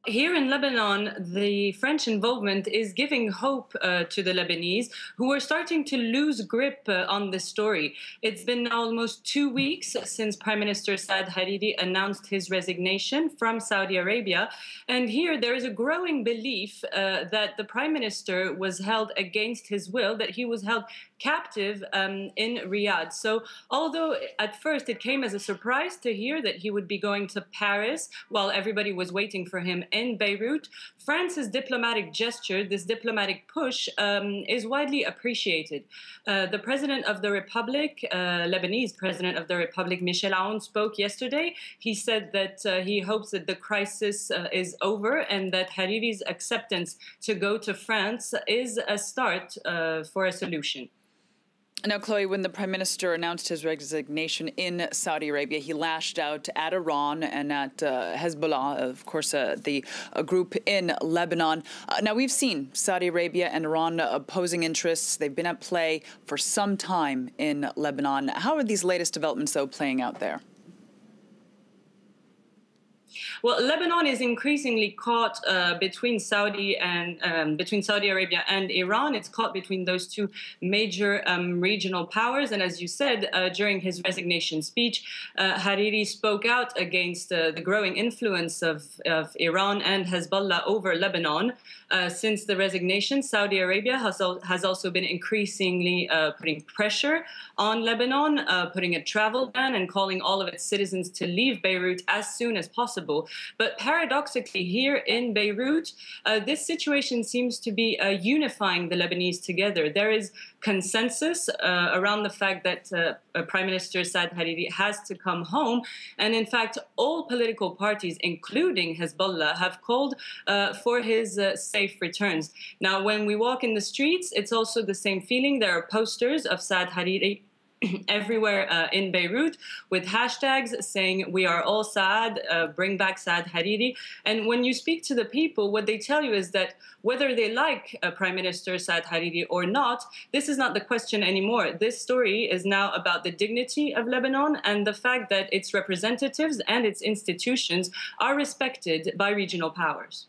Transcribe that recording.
Here in Lebanon, the French involvement is giving hope to the Lebanese who are starting to lose grip on this story. It's been almost 2 weeks since Prime Minister Saad Hariri announced his resignation from Saudi Arabia. And here there is a growing belief that the Prime Minister was held against his will, that he was held captive in Riyadh. So, although at first it came as a surprise to hear that he would be going to Paris while everybody was waiting for him in Beirut, France's diplomatic gesture, this diplomatic push, is widely appreciated. The President of the Republic, Lebanese President of the Republic, Michel Aoun, spoke yesterday. He said that he hopes that the crisis is over and that Hariri's acceptance to go to France is a start for a solution. Now, Chloe, when the Prime Minister announced his resignation in Saudi Arabia, he lashed out at Iran and at Hezbollah, of course, the group in Lebanon. Now, we've seen Saudi Arabia and Iran opposing interests. They've been at play for some time in Lebanon. How are these latest developments, though, playing out there? Well, Lebanon is increasingly caught between Saudi Arabia and Iran. It's caught between those two major regional powers. And as you said, during his resignation speech, Hariri spoke out against the growing influence of Iran and Hezbollah over Lebanon. Since the resignation, Saudi Arabia has also been increasingly putting pressure on Lebanon, putting a travel ban and calling all of its citizens to leave Beirut as soon as possible. But paradoxically, here in Beirut, this situation seems to be unifying the Lebanese together. There is consensus around the fact that Prime Minister Saad Hariri has to come home. And in fact, all political parties, including Hezbollah, have called for his safe returns. Now, when we walk in the streets, it's also the same feeling. There are posters of Saad Hariri everywhere in Beirut with hashtags saying, "We are all Saad, bring back Saad Hariri." And when you speak to the people, what they tell you is that whether they like Prime Minister Saad Hariri or not, this is not the question anymore. This story is now about the dignity of Lebanon and the fact that its representatives and its institutions are respected by regional powers.